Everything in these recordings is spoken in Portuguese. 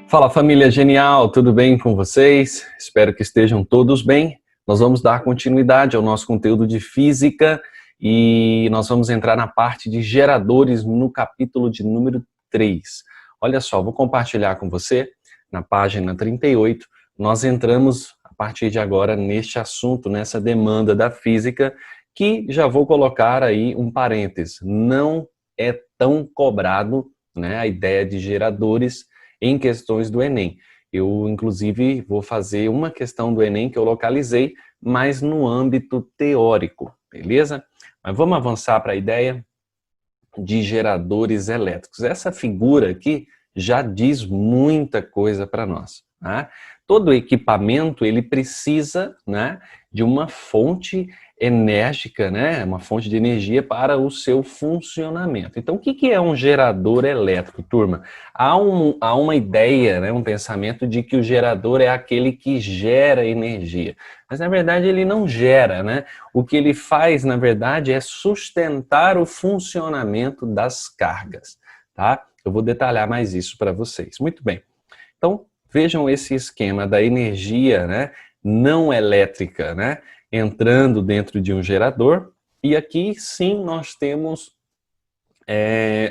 Fala família genial, tudo bem com vocês? Espero que estejam todos bem. Nós vamos dar continuidade ao nosso conteúdo de física e nós vamos entrar na parte de geradores no capítulo de número 3. Olha só, vou compartilhar com você na página 38. Nós entramos a partir de agora neste assunto, nessa demanda da física, que já vou colocar aí um parênteses. Não é tão cobrado, né, a ideia de geradores em questões do Enem. Eu, inclusive, vou fazer uma questão do Enem que eu localizei, mas no âmbito teórico, beleza? Mas vamos avançar para a ideia de geradores elétricos. Essa figura aqui já diz muita coisa para nós, né? Todo equipamento, ele precisa, né, de uma fonte enérgica, né, uma fonte de energia para o seu funcionamento. Então, o que é um gerador elétrico, turma? Há uma ideia, né, um pensamento de que o gerador é aquele que gera energia. Mas, na verdade, ele não gera, né? O que ele faz, na verdade, é sustentar o funcionamento das cargas, tá? Eu vou detalhar mais isso para vocês. Muito bem. Então, vejam esse esquema da energia, né, não elétrica, né, entrando dentro de um gerador. E aqui, sim, nós temos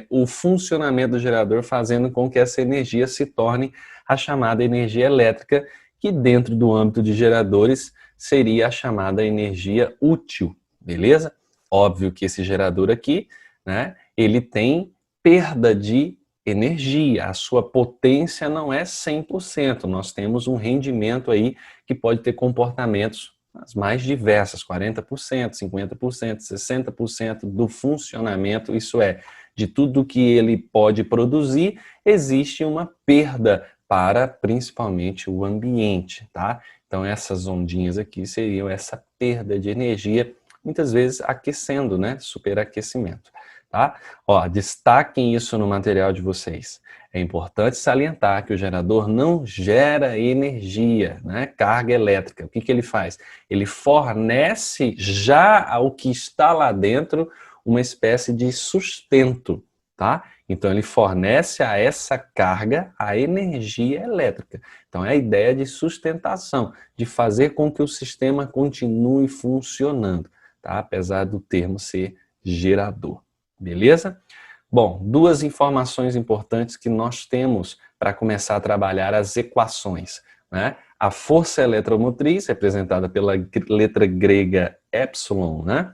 o funcionamento do gerador fazendo com que essa energia se torne a chamada energia elétrica, que dentro do âmbito de geradores seria a chamada energia útil, beleza? Óbvio que esse gerador aqui, né, ele tem perda de energia, a sua potência não é 100%, nós temos um rendimento aí que pode ter comportamentos as mais diversas, 40%, 50%, 60% do funcionamento, isso é, de tudo que ele pode produzir, existe uma perda para principalmente o ambiente, tá? Então essas ondinhas aqui seriam essa perda de energia, muitas vezes aquecendo, né? Superaquecimento. Tá? Ó, destaquem isso no material de vocês. É importante salientar que o gerador não gera energia, né? Carga elétrica. O que ele faz? Ele fornece já ao que está lá dentro uma espécie de sustento, tá? Então ele fornece a essa carga a energia elétrica. Então é a ideia de sustentação, de fazer com que o sistema continue funcionando, tá? Apesar do termo ser gerador. Beleza? Bom, duas informações importantes que nós temos para começar a trabalhar as equações, né? A força eletromotriz, representada pela letra grega epsilon, né?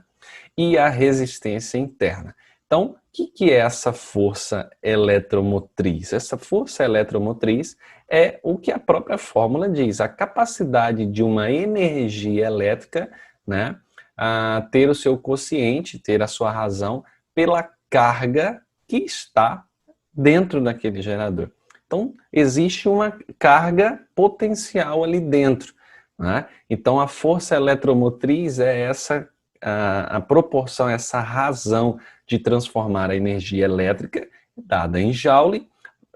E a resistência interna. Então, o que é essa força eletromotriz? Essa força eletromotriz é o que a própria fórmula diz, a capacidade de uma energia elétrica, né, a ter o seu quociente, ter a sua razão, pela carga que está dentro daquele gerador. Então, existe uma carga potencial ali dentro, né? Então, a força eletromotriz é essa, a proporção, essa razão de transformar a energia elétrica, dada em Joule,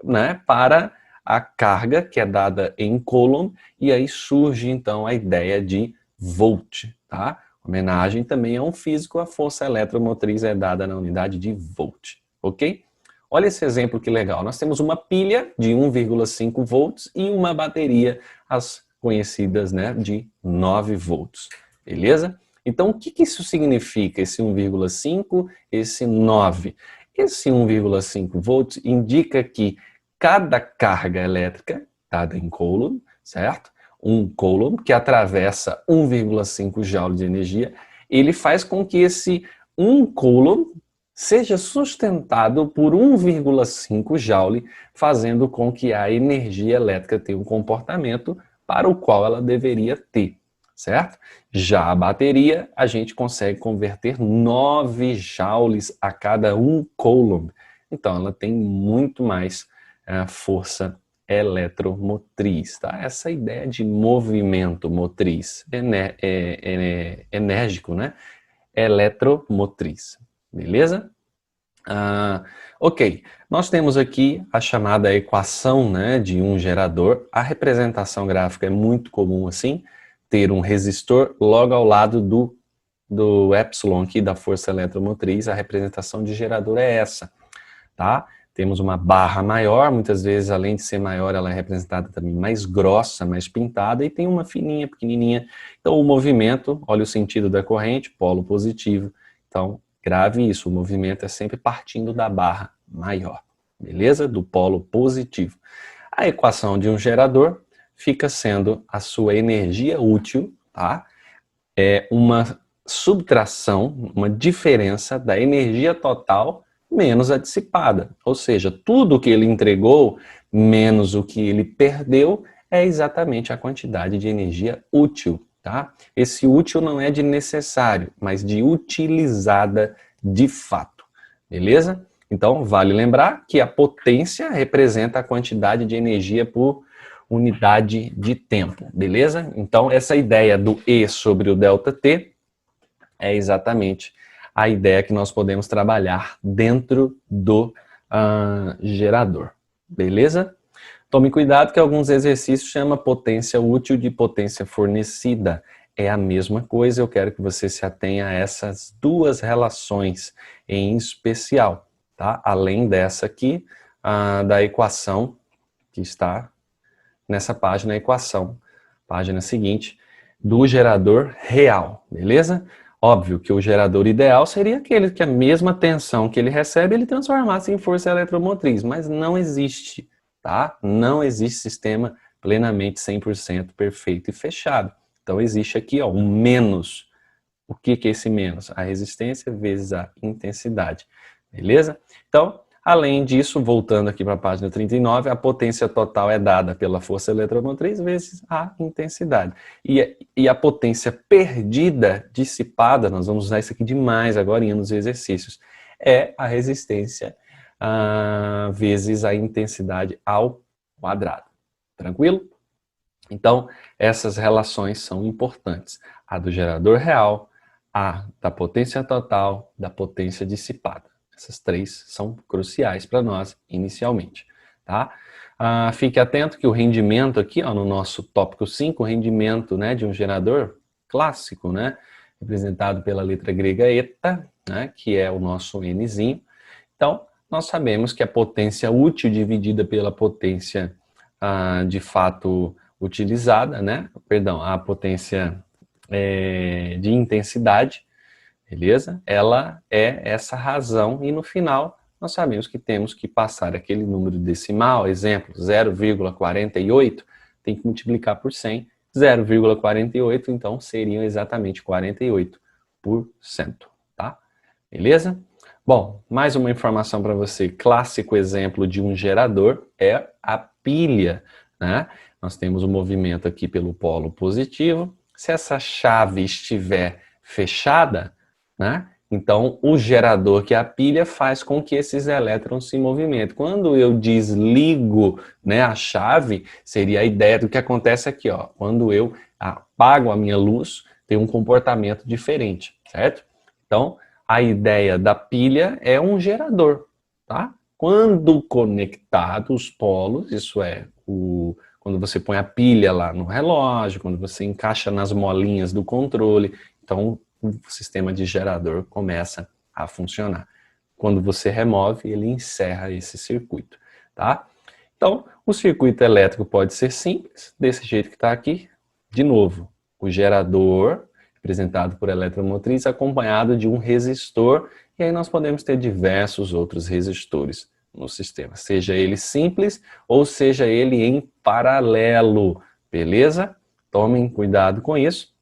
né, para a carga, que é dada em Coulomb, e aí surge, então, a ideia de Volt, tá? Homenagem também a um físico, a força eletromotriz é dada na unidade de volt, ok? Olha esse exemplo que legal. Nós temos uma pilha de 1,5 volts e uma bateria, as conhecidas, né, de 9 volts, beleza? Então, o que isso significa, esse 1,5, esse 9? Esse 1,5 volts indica que cada carga elétrica, dada em Coulomb, certo? Um Coulomb, que atravessa 1,5 joule de energia, ele faz com que esse 1 Coulomb seja sustentado por 1,5 joule, fazendo com que a energia elétrica tenha um comportamento para o qual ela deveria ter, certo? Já a bateria, a gente consegue converter 9 joules a cada 1 Coulomb. Então, ela tem muito mais força eletromotriz, tá? Essa ideia de movimento motriz, enérgico, né? Eletromotriz, beleza? Ok, nós temos aqui a chamada equação, né, de um gerador. A representação gráfica é muito comum assim, ter um resistor logo ao lado do epsilon aqui da força eletromotriz. A representação de gerador é essa, tá? temos uma barra maior, muitas vezes, além de ser maior, ela é representada também mais grossa, mais pintada, e tem uma fininha, pequenininha. Então, o movimento, olha o sentido da corrente, polo positivo. Então, grave isso, o movimento é sempre partindo da barra maior, beleza? Do polo positivo. A equação de um gerador fica sendo a sua energia útil, tá? É uma subtração, uma diferença da energia total menos a dissipada. Ou seja, tudo que ele entregou menos o que ele perdeu é exatamente a quantidade de energia útil, tá? Esse útil não é de necessário, mas de utilizada de fato, beleza? Então, vale lembrar que a potência representa a quantidade de energia por unidade de tempo, beleza? Então, essa ideia do E sobre o ΔT é exatamente a ideia que nós podemos trabalhar dentro do gerador, beleza? Tome cuidado que alguns exercícios chamam potência útil de potência fornecida. É a mesma coisa, eu quero que você se atenha a essas duas relações em especial, tá? Além dessa aqui, da equação que está nessa página, a equação, página seguinte, do gerador real, beleza? Óbvio que o gerador ideal seria aquele que a mesma tensão que ele recebe, ele transformasse em força eletromotriz, mas não existe, tá? Não existe sistema plenamente 100% perfeito e fechado. Então existe aqui, ó, um menos. O que é esse menos? A resistência vezes a intensidade, beleza? Então, além disso, voltando aqui para a página 39, a potência total é dada pela força eletromotriz vezes a intensidade. E a potência perdida, dissipada, nós vamos usar isso aqui demais agora nos exercícios, é a resistência vezes a intensidade ao quadrado. Tranquilo? Então, essas relações são importantes. A do gerador real, a da potência total, da potência dissipada. Essas três são cruciais para nós inicialmente, tá? Fique atento que o rendimento aqui, ó, no nosso tópico 5, o rendimento, né, de um gerador clássico, né, representado pela letra grega eta, né, que é o nosso Nzinho. Então, nós sabemos que a potência útil dividida pela potência de fato utilizada, né, perdão, a potência de intensidade, beleza? Ela é essa razão e no final nós sabemos que temos que passar aquele número decimal, exemplo, 0,48, tem que multiplicar por 100, 0,48, então seriam exatamente 48%, tá? Beleza? Bom, mais uma informação para você, clássico exemplo de um gerador é a pilha, né? Nós temos o movimento aqui pelo polo positivo, se essa chave estiver fechada, né? Então, o gerador, que é a pilha, faz com que esses elétrons se movimentem. Quando eu desligo, né, a chave, seria a ideia do que acontece aqui, ó. Quando eu apago a minha luz, tem um comportamento diferente, certo? Então, a ideia da pilha é um gerador, tá? Quando conectados os polos, isso é, quando você põe a pilha lá no relógio, quando você encaixa nas molinhas do controle, então o sistema de gerador começa a funcionar. Quando você remove, ele encerra esse circuito, tá? Então, o circuito elétrico pode ser simples, desse jeito que está aqui. De novo, o gerador, representado por eletromotriz, acompanhado de um resistor, e aí nós podemos ter diversos outros resistores no sistema, seja ele simples ou seja ele em paralelo, beleza? Tomem cuidado com isso.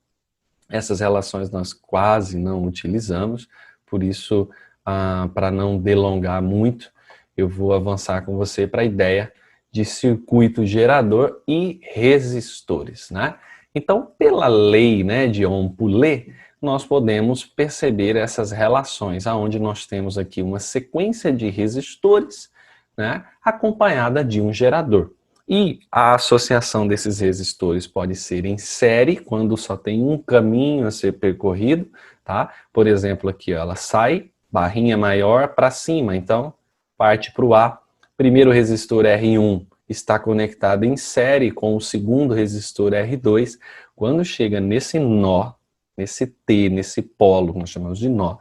Essas relações nós quase não utilizamos, por isso, para não delongar muito, eu vou avançar com você para a ideia de circuito gerador e resistores, né? Então, pela lei, né, de Ohm-Poulet, nós podemos perceber essas relações, onde nós temos aqui uma sequência de resistores, né, acompanhada de um gerador. E a associação desses resistores pode ser em série, quando só tem um caminho a ser percorrido, tá? Por exemplo, aqui, ó, ela sai, barrinha maior para cima, então parte para o A. Primeiro resistor R1 está conectado em série com o segundo resistor R2. Quando chega nesse nó, nesse T, nesse polo, nós chamamos de nó,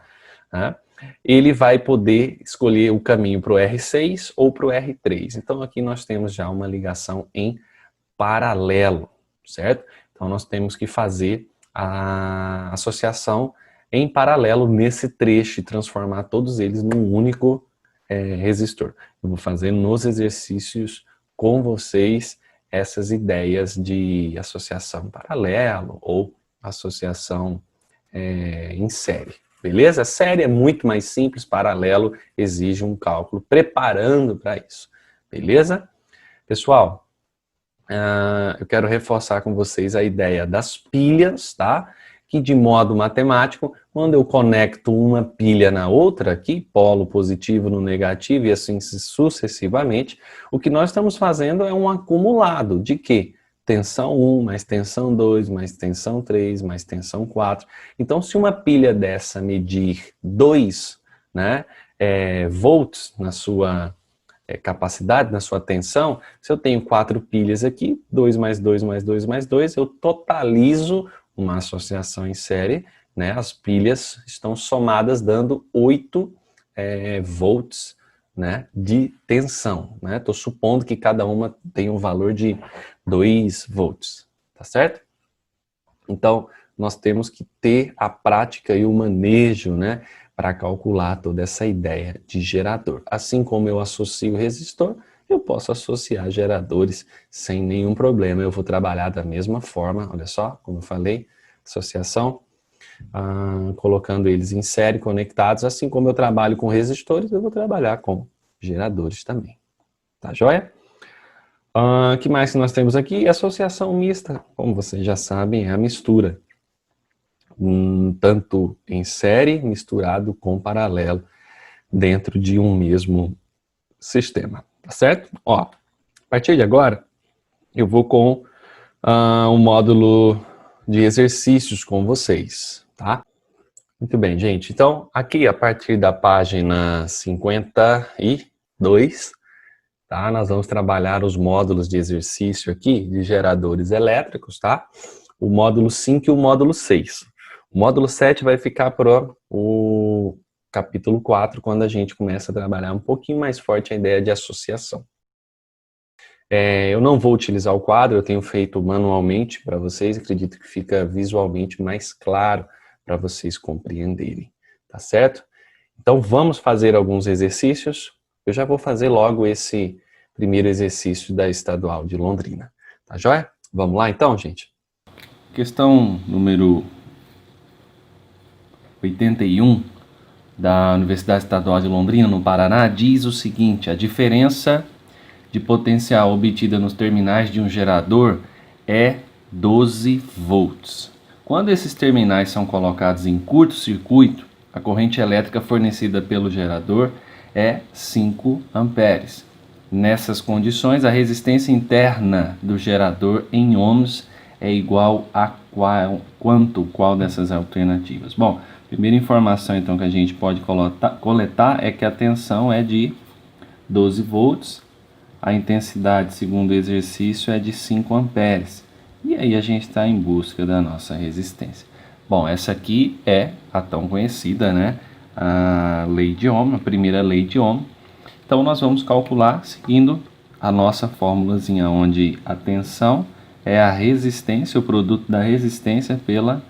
né? ele vai poder escolher o caminho para o R6 ou para o R3. Então aqui nós temos já uma ligação em paralelo, certo? Então nós temos que fazer a associação em paralelo nesse trecho e transformar todos eles num único resistor. Eu vou fazer nos exercícios com vocês essas ideias de associação paralelo ou associação em série. Beleza? A série é muito mais simples, paralelo exige um cálculo preparando para isso. Beleza? Pessoal, eu quero reforçar com vocês a ideia das pilhas, tá? Que de modo matemático, quando eu conecto uma pilha na outra aqui, polo positivo no negativo e assim sucessivamente, o que nós estamos fazendo é um acumulado de quê? Tensão 1, mais tensão 2, mais tensão 3, mais tensão 4. Então, se uma pilha dessa medir 2 volts na sua capacidade, na sua tensão, se eu tenho 4 pilhas aqui, 2 mais 2 mais 2 mais 2, eu totalizo uma associação em série, né? As pilhas estão somadas dando 8 volts, né, de tensão, né? Estou supondo que cada uma tem um valor de 2 volts, tá certo? Então, nós temos que ter a prática e o manejo, né, para calcular toda essa ideia de gerador. Assim como eu associo resistor, eu posso associar geradores sem nenhum problema. Eu vou trabalhar da mesma forma, olha só, como eu falei, associação, colocando eles em série, conectados. Assim como eu trabalho com resistores, eu vou trabalhar com geradores também. Tá joia? O que mais que nós temos aqui? Associação mista. Como vocês já sabem, é a mistura. Tanto em série, misturado com paralelo, dentro de um mesmo sistema. Tá certo? Ó, a partir de agora, eu vou com um módulo de exercícios com vocês, tá? Muito bem, gente. Então, aqui, a partir da página 52, tá? Nós vamos trabalhar os módulos de exercício aqui, de geradores elétricos, tá? O módulo 5 e o módulo 6. O módulo 7 vai ficar para o capítulo 4, quando a gente começa a trabalhar um pouquinho mais forte a ideia de associação. Eu não vou utilizar o quadro, eu tenho feito manualmente para vocês, acredito que fica visualmente mais claro para vocês compreenderem, tá certo? Então vamos fazer alguns exercícios. Eu já vou fazer logo esse primeiro exercício da Estadual de Londrina, tá joia? Vamos lá então, gente? Questão número 81 da Universidade Estadual de Londrina, no Paraná, diz o seguinte: a diferença de potencial obtida nos terminais de um gerador é 12 volts. Quando esses terminais são colocados em curto-circuito, a corrente elétrica fornecida pelo gerador é 5 amperes. Nessas condições, a resistência interna do gerador em ohms é igual a qual dessas alternativas? Bom, a primeira informação então que a gente pode coletar é que a tensão é de 12 volts, a intensidade, segundo o exercício, é de 5 amperes. E aí a gente está em busca da nossa resistência. Bom, essa aqui é a tão conhecida, né, a lei de Ohm, a primeira lei de Ohm. Então nós vamos calcular seguindo a nossa fórmulazinha, onde a tensão é a resistência, o produto da resistência pela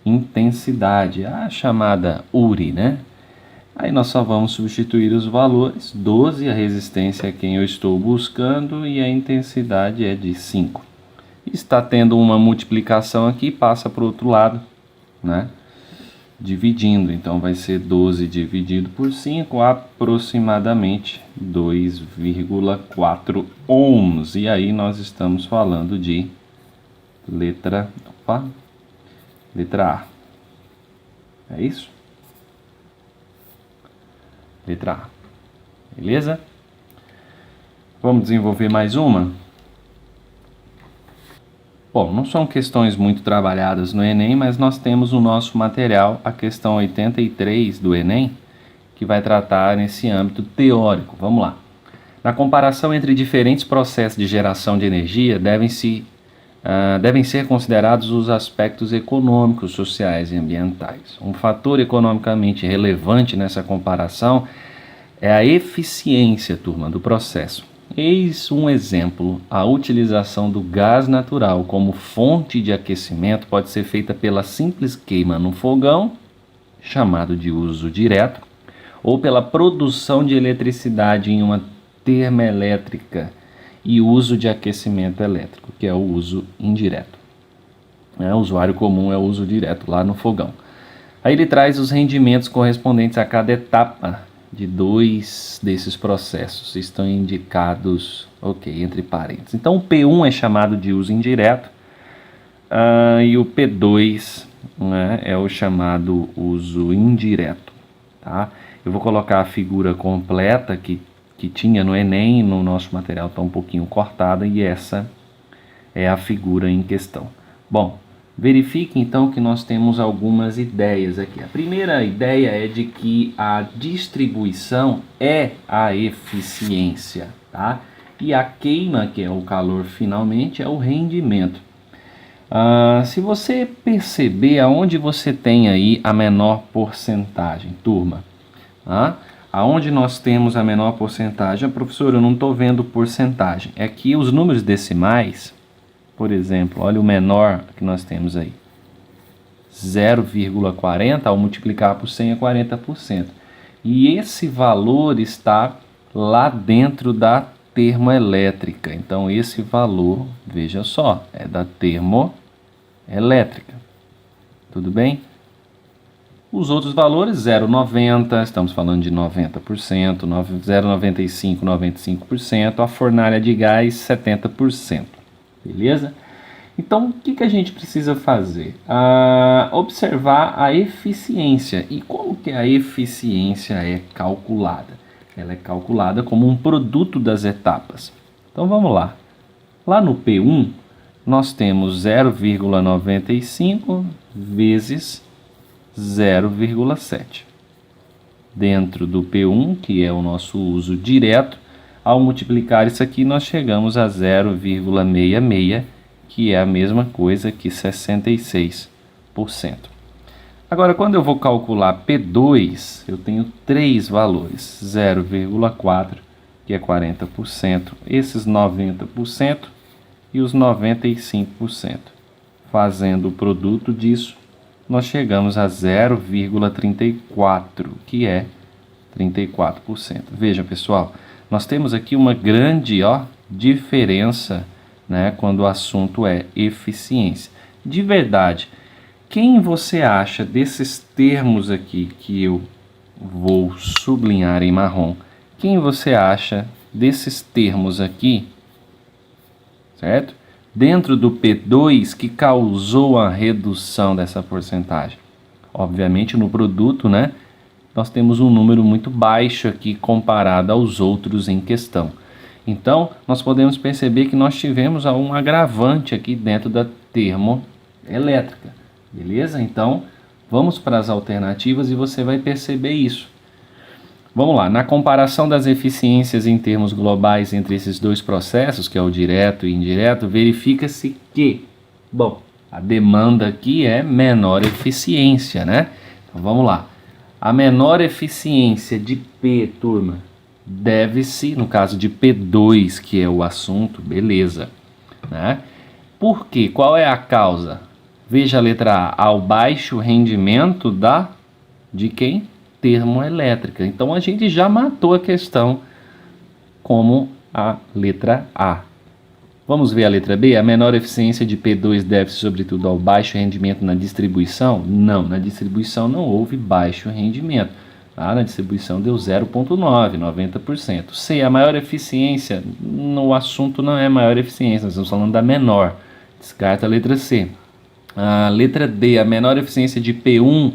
intensidade, a chamada URI, né? Aí nós só vamos substituir os valores, 12, a resistência é quem eu estou buscando e a intensidade é de 5. Está tendo uma multiplicação aqui, passa para o outro lado, né? Dividindo, então vai ser 12 dividido por 5, aproximadamente 2,4 ohms. E aí nós estamos falando de letra A. É isso? Letra A. Beleza? Vamos desenvolver mais uma? Bom, não são questões muito trabalhadas no Enem, mas nós temos no nosso material a questão 83 do Enem, que vai tratar nesse âmbito teórico. Vamos lá. Na comparação entre diferentes processos de geração de energia, devem-se devem ser considerados os aspectos econômicos, sociais e ambientais. Um fator economicamente relevante nessa comparação é a eficiência, turma, do processo. Eis um exemplo: a utilização do gás natural como fonte de aquecimento pode ser feita pela simples queima no fogão, chamado de uso direto, ou pela produção de eletricidade em uma termoelétrica e uso de aquecimento elétrico, que é o uso indireto. O usuário comum é o uso direto lá no fogão. Aí ele traz os rendimentos correspondentes a cada etapa de 2 desses processos. Estão indicados, entre parênteses. Então o P1 é chamado de uso indireto e o P2, né, é o chamado uso indireto. Tá? Eu vou colocar a figura completa que tinha no Enem, no nosso material está um pouquinho cortada, e essa é a figura em questão. Bom, verifique então que nós temos algumas ideias aqui. A primeira ideia é de que a distribuição é a eficiência, tá? E a queima, que é o calor finalmente, é o rendimento. Se você perceber aonde você tem aí a menor porcentagem, turma, aonde nós temos a menor porcentagem? Professor, eu não estou vendo porcentagem. É que os números decimais, por exemplo, olha o menor que nós temos aí, 0,40, ao multiplicar por 100 é 40%. E esse valor está lá dentro da termoelétrica. Então esse valor, veja só, é da termoelétrica. Tudo bem? Os outros valores, 0,90, estamos falando de 90%, 0,95%, 95%, a fornalha de gás, 70%. Beleza? Então, o que a gente precisa fazer? Observar a eficiência. E como que a eficiência é calculada? Ela é calculada como um produto das etapas. Então, vamos lá. Lá no P1, nós temos 0,95 vezes 0,7. Dentro do P1, que é o nosso uso direto, ao multiplicar isso aqui, nós chegamos a 0,66, que é a mesma coisa que 66%. Agora, quando eu vou calcular P2, eu tenho 3 valores, 0,4, que é 40%, esses 90% e os 95%. Fazendo o produto disso, nós chegamos a 0,34, que é 34%. Veja, pessoal, nós temos aqui uma grande diferença, né, quando o assunto é eficiência. De verdade, quem você acha desses termos aqui que eu vou sublinhar em marrom, quem você acha desses termos aqui, certo? Dentro do P2 que causou a redução dessa porcentagem? Obviamente no produto, né, nós temos um número muito baixo aqui comparado aos outros em questão. Então, nós podemos perceber que nós tivemos um agravante aqui dentro da termoelétrica. Beleza? Então, vamos para as alternativas e você vai perceber isso. Vamos lá, na comparação das eficiências em termos globais entre esses dois processos, que é o direto e indireto, verifica-se que, a demanda aqui é menor eficiência, né? Então vamos lá. A menor eficiência de P, turma, deve-se, no caso de P2, que é o assunto, beleza, né? Por quê? Qual é a causa? Veja a letra A, ao baixo rendimento de quem? Termoelétrica. Então a gente já matou a questão como a letra A. Vamos ver a letra B? A menor eficiência de P2 deve-se sobretudo ao baixo rendimento na distribuição? Não, na distribuição não houve baixo rendimento. Na distribuição deu 0,9, 90%. C, a maior eficiência, no assunto não é maior eficiência, nós estamos falando da menor. Descarta a letra C. A letra D, a menor eficiência de P1,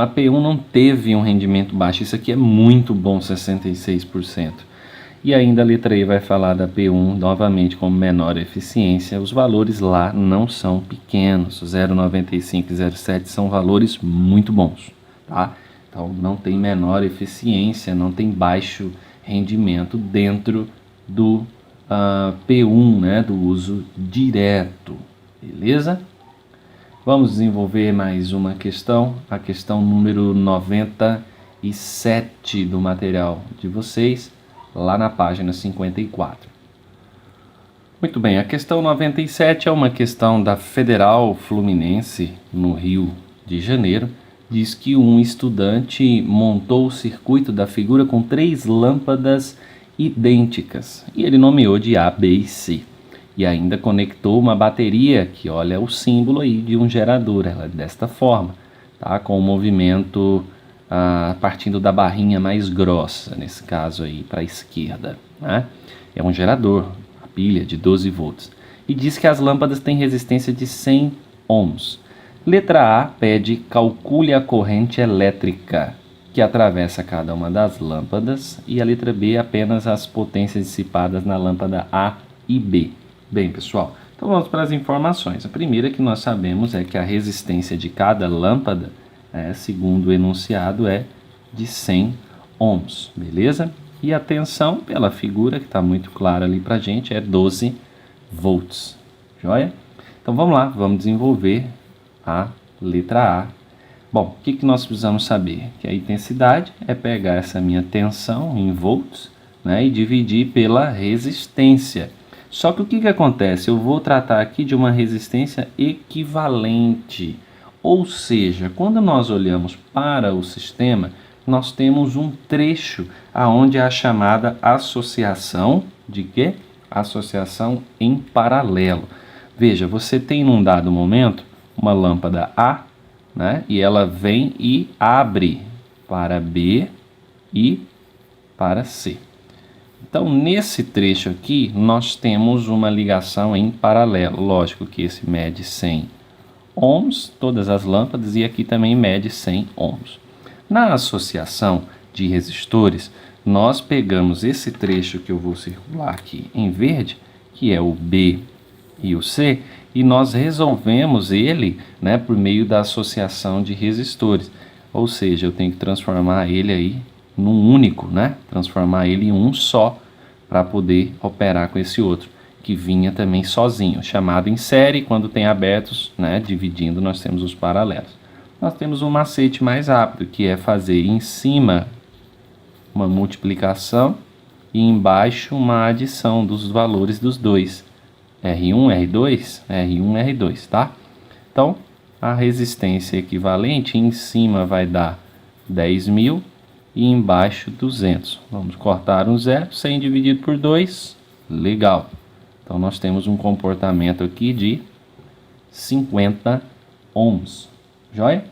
a P1 não teve um rendimento baixo, isso aqui é muito bom, 66%. E ainda a letra E vai falar da P1 novamente como menor eficiência. Os valores lá não são pequenos, 0,95 e 0,7 são valores muito bons, tá? Então não tem menor eficiência, não tem baixo rendimento dentro do P1, né, do uso direto, beleza? Vamos desenvolver mais uma questão, a questão número 97 do material de vocês, lá na página 54. Muito bem, a questão 97 é uma questão da Federal Fluminense, no Rio de Janeiro. Diz que um estudante montou o circuito da figura com 3 lâmpadas idênticas, e ele nomeou de A, B e C. E ainda conectou uma bateria, que olha o símbolo aí de um gerador, ela é desta forma, tá? Com o movimento partindo da barrinha mais grossa, nesse caso aí para a esquerda, né? É um gerador, a pilha de 12 volts. E diz que as lâmpadas têm resistência de 100 ohms. Letra A pede calcule a corrente elétrica que atravessa cada uma das lâmpadas, e a letra B apenas as potências dissipadas na lâmpada A e B. Bem, pessoal, então vamos para as informações. A primeira que nós sabemos é que a resistência de cada lâmpada, segundo o enunciado, é de 100 ohms, beleza? E a tensão, pela figura que está muito clara ali para a gente, é 12 volts, joia? Então vamos lá, vamos desenvolver a letra A. Bom, o que nós precisamos saber? Que a intensidade é pegar essa minha tensão em volts, né, e dividir pela resistência. Só que o que acontece? Eu vou tratar aqui de uma resistência equivalente. Ou seja, quando nós olhamos para o sistema, nós temos um trecho aonde é a chamada associação de quê? Associação em paralelo. Veja, você tem num dado momento uma lâmpada A, né? E ela vem e abre para B e para C. Então, nesse trecho aqui, nós temos uma ligação em paralelo. Lógico que esse mede 100 ohms, todas as lâmpadas, e aqui também mede 100 ohms. Na associação de resistores, nós pegamos esse trecho que eu vou circular aqui em verde, que é o B e o C, e nós resolvemos ele, né, por meio da associação de resistores. Ou seja, eu tenho que transformar ele aí num único, né? Transformar ele em um só para poder operar com esse outro, que vinha também sozinho, chamado em série. Quando tem abertos, né, dividindo, nós temos os paralelos. Nós temos um macete mais rápido, que é fazer em cima uma multiplicação e embaixo uma adição dos valores dos dois. R1, R2, R1, R2, tá? Então, a resistência equivalente em cima vai dar 10.000 e embaixo 200. Vamos cortar um zero, 100 dividido por 2, legal. Então, nós temos um comportamento aqui de 50 ohms, joia?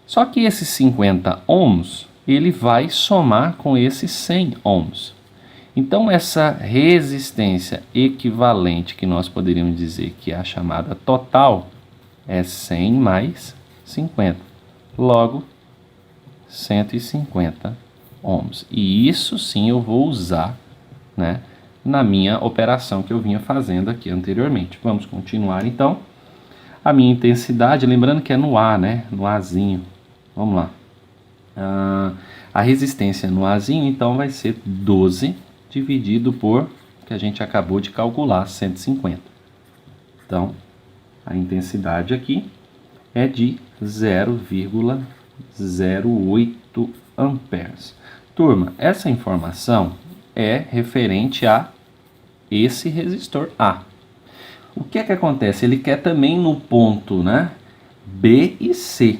Só que esse 50 ohms, ele vai somar com esses 100 ohms. Então, essa resistência equivalente, que nós poderíamos dizer que é a chamada total, é 100 mais 50. Logo, 150 ohms. E isso sim eu vou usar, né, na minha operação que eu vinha fazendo aqui anteriormente. Vamos continuar então. A minha intensidade, lembrando que é no A, né, no Azinho. Vamos lá. A resistência no Azinho, então, vai ser 12 dividido por, que a gente acabou de calcular, 150. Então, a intensidade aqui é de 0,08 amperes. Turma, essa informação é referente a esse resistor A. O que é que acontece? Ele quer também no ponto, né, B e C.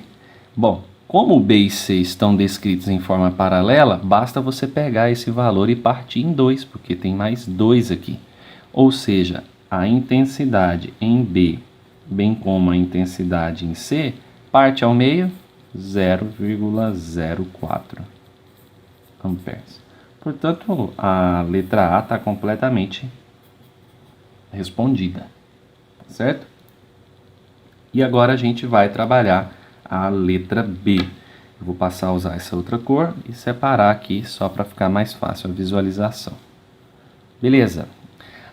Bom, como B e C estão descritos em forma paralela, basta você pegar esse valor e partir em 2, porque tem mais 2 aqui. Ou seja, a intensidade em B, bem como a intensidade em C, parte ao meio, 0,04 amperes. Portanto, a letra A está completamente respondida, certo? E agora a gente vai trabalhar a letra B. Eu vou passar a usar essa outra cor e separar aqui só para ficar mais fácil a visualização. Beleza.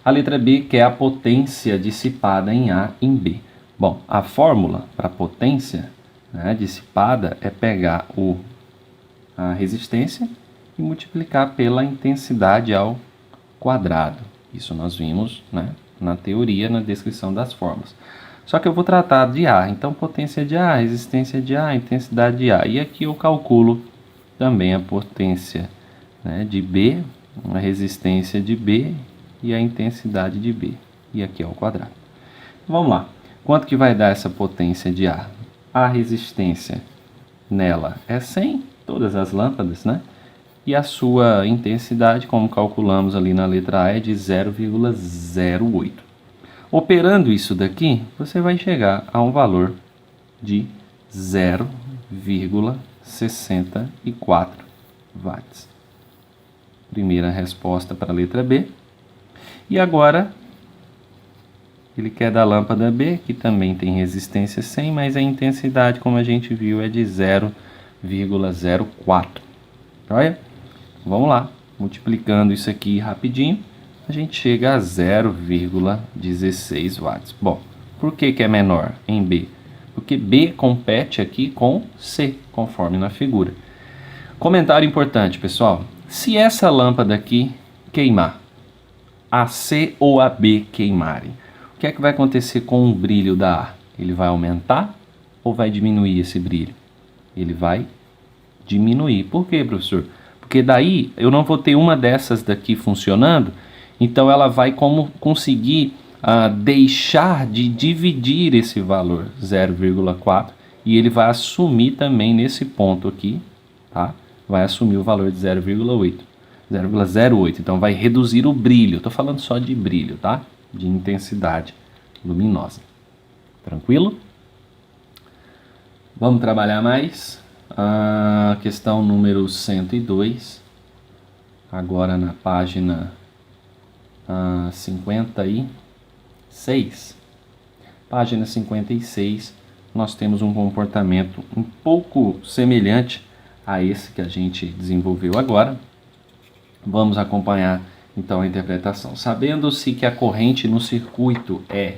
A letra B quer a potência dissipada em A em B. Bom, a fórmula para potência, né, dissipada é pegar a resistência e multiplicar pela intensidade ao quadrado. Isso nós vimos, né, na teoria, na descrição das fórmulas. Só que eu vou tratar de A, então potência de A, resistência de A, intensidade de A. E aqui eu calculo também a potência, né, de B, a resistência de B e a intensidade de B. E aqui é o quadrado. Vamos lá. Quanto que vai dar essa potência de A? A resistência nela é 100, todas as lâmpadas, né? E a sua intensidade, como calculamos ali na letra A, é de 0,08. Operando isso daqui, você vai chegar a um valor de 0,64 watts. Primeira resposta para a letra B. E agora, ele quer da lâmpada B, que também tem resistência 100, mas a intensidade, como a gente viu, é de 0,04. Olha, vamos lá, multiplicando isso aqui rapidinho, a gente chega a 0,16 watts. Bom, por que é menor em B? Porque B compete aqui com C, conforme na figura. Comentário importante, pessoal. Se essa lâmpada aqui queimar, a C ou a B queimarem, o que é que vai acontecer com o brilho da A? Ele vai aumentar ou vai diminuir esse brilho? Ele vai diminuir. Por quê, professor? Porque daí eu não vou ter uma dessas daqui funcionando, então ela vai conseguir deixar de dividir esse valor 0,4 e ele vai assumir também nesse ponto aqui, tá? Vai assumir o valor de 0,08. Então vai reduzir o brilho. Estou falando só de brilho, tá? De intensidade luminosa. Tranquilo? Vamos trabalhar mais. A questão número 102. Agora na página 56. Página 56, nós temos um comportamento um pouco semelhante a esse que a gente desenvolveu agora. Vamos acompanhar então a interpretação. Sabendo-se que a corrente no circuito é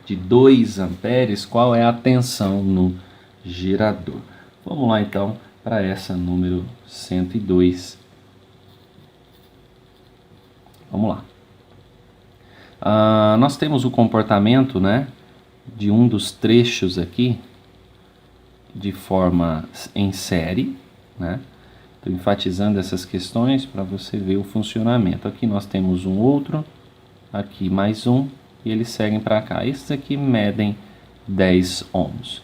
de 2 amperes, qual é a tensão no gerador? Vamos lá então para essa número 102. Vamos lá. Nós temos o comportamento, né, de um dos trechos aqui de forma em série, né? Estou enfatizando essas questões para você ver o funcionamento. Aqui nós temos um outro, aqui mais um, e eles seguem para cá. Esses aqui medem 10 ohms.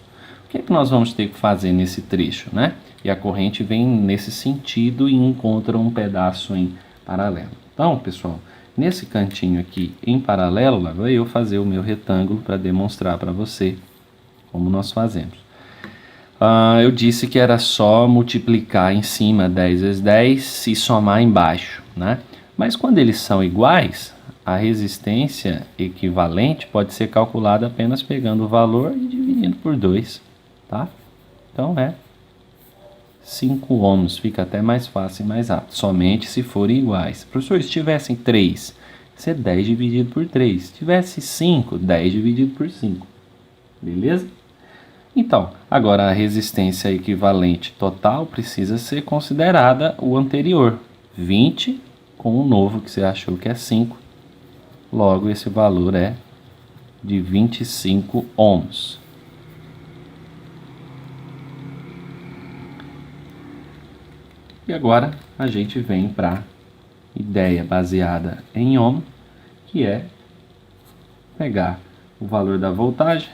O que é que nós vamos ter que fazer nesse trecho, né? E a corrente vem nesse sentido e encontra um pedaço em paralelo. Então, pessoal, nesse cantinho aqui em paralelo, lá vou eu fazer o meu retângulo para demonstrar para você como nós fazemos. Eu disse que era só multiplicar em cima 10 vezes 10 e somar embaixo, né? Mas quando eles são iguais, a resistência equivalente pode ser calculada apenas pegando o valor e dividindo por 2, tá? Então é 5 ohms, fica até mais fácil e mais rápido, somente se forem iguais. Professor, se tivessem 3, isso é 10 dividido por 3. Se tivesse 5, 10 dividido por 5. Beleza? Então, agora a resistência equivalente total precisa ser considerada o anterior, 20 com o novo que você achou que é 5. Logo, esse valor é de 25 ohms. E agora a gente vem para a ideia baseada em ohm, que é pegar o valor da voltagem,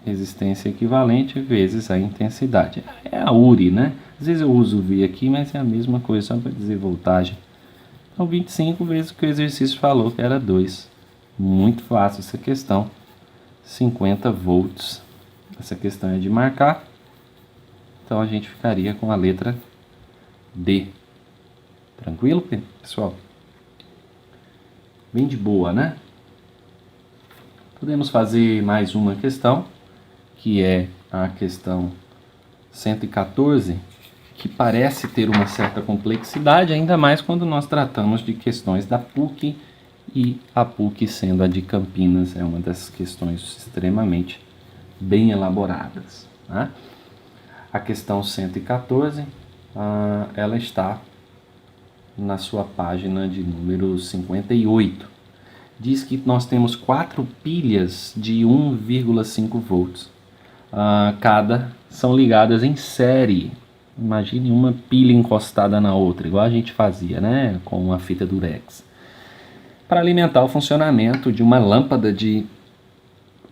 resistência equivalente vezes a intensidade. É a URI, né? Às vezes eu uso o V aqui, mas é a mesma coisa, só para dizer voltagem. Então 25 vezes o que o exercício falou, que era 2. Muito fácil essa questão. 50 volts. Essa questão é de marcar. Então a gente ficaria com a letra D. Tranquilo, pessoal? Bem de boa, né? Podemos fazer mais uma questão, que é a questão 114, que parece ter uma certa complexidade, ainda mais quando nós tratamos de questões da PUC, e a PUC, sendo a de Campinas, é uma dessas questões extremamente bem elaboradas, né? A questão 114, ela está na sua página de número 58. Diz que nós temos 4 pilhas de 1,5 volts. Cada são ligadas em série. Imagine uma pilha encostada na outra, igual a gente fazia, né, com uma fita durex, para alimentar o funcionamento de uma lâmpada de,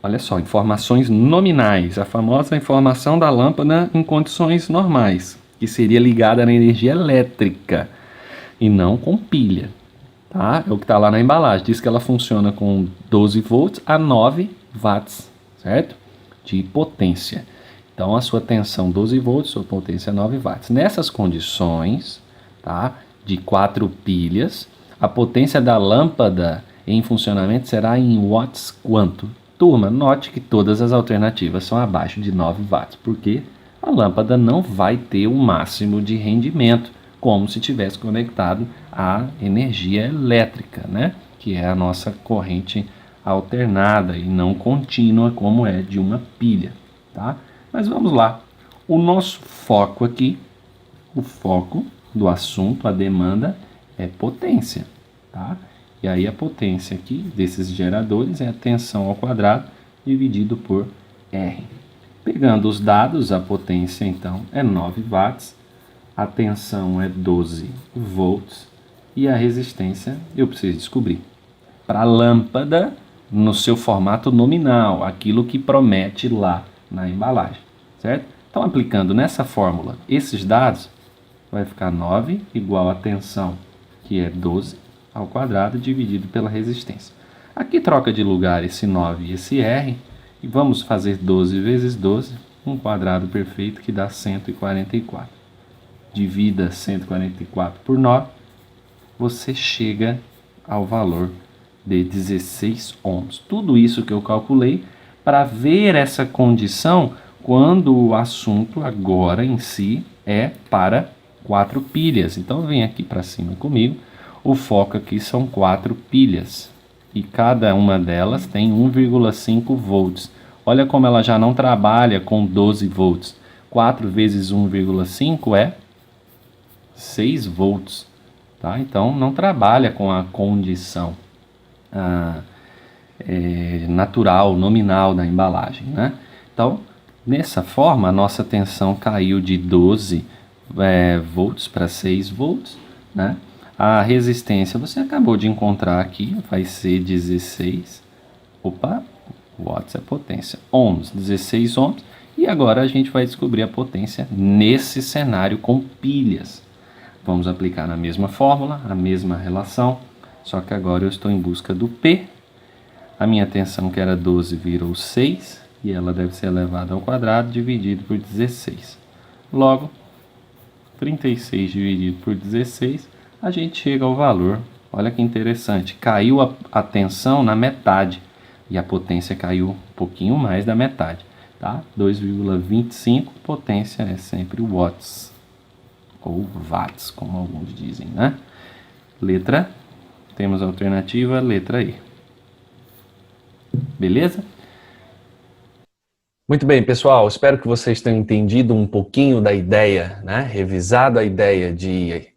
olha só, informações nominais, a famosa informação da lâmpada em condições normais, que seria ligada na energia elétrica e não com pilha, tá? É o que está lá na embalagem, diz que ela funciona com 12 volts a 9 watts, certo? De potência. Então, a sua tensão 12 volts, sua potência 9 watts. Nessas condições, tá, de 4 pilhas, a potência da lâmpada em funcionamento será em watts quanto? Turma, note que todas as alternativas são abaixo de 9 watts, porque a lâmpada não vai ter o máximo de rendimento, como se tivesse conectado à energia elétrica, né, que é a nossa corrente alternada e não contínua, como é de uma pilha, tá? Mas vamos lá, o nosso foco aqui, o foco do assunto, a demanda, é potência, tá? E aí a potência aqui desses geradores é a tensão ao quadrado dividido por R. Pegando os dados, a potência então é 9 watts, a tensão é 12 volts e a resistência eu preciso descobrir. Para a lâmpada, no seu formato nominal, aquilo que promete lá na embalagem, certo? Então, aplicando nessa fórmula esses dados, vai ficar 9 igual a tensão, que é 12 ao quadrado, dividido pela resistência. Aqui troca de lugar esse 9 e esse R, e vamos fazer 12 vezes 12, um quadrado perfeito que dá 144. Divida 144 por 9, você chega ao valor de 16 ohms. Tudo isso que eu calculei para ver essa condição quando o assunto agora em si é para 4 pilhas. Então vem aqui para cima comigo. O foco aqui são 4 pilhas e cada uma delas tem 1,5 volts. Olha como ela já não trabalha com 12 volts. 4 vezes 1,5 é 6 volts. Tá? Então não trabalha com a condição natural, nominal da embalagem, né? Então, nessa forma, a nossa tensão caiu de 12 volts para 6 volts, né? A resistência você acabou de encontrar aqui, vai ser 16, watts é potência, ohms, 16 ohms, e agora a gente vai descobrir a potência nesse cenário com pilhas. Vamos aplicar na mesma fórmula, a mesma relação, só que agora eu estou em busca do P. A minha tensão, que era 12, virou 6, e ela deve ser elevada ao quadrado, dividido por 16. Logo, 36 dividido por 16, a gente chega ao valor. Olha que interessante, caiu a tensão na metade, e a potência caiu um pouquinho mais da metade, tá? 2,25, potência é sempre watts, ou watts, como alguns dizem, né? Letra, temos a alternativa, letra E. Beleza? Muito bem, pessoal. Espero que vocês tenham entendido um pouquinho da ideia, né? Revisado a ideia de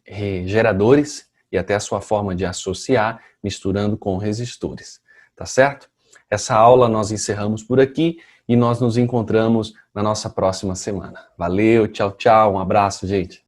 geradores e até a sua forma de associar, misturando com resistores. Tá certo? Essa aula nós encerramos por aqui e nós nos encontramos na nossa próxima semana. Valeu, tchau, tchau. Um abraço, gente.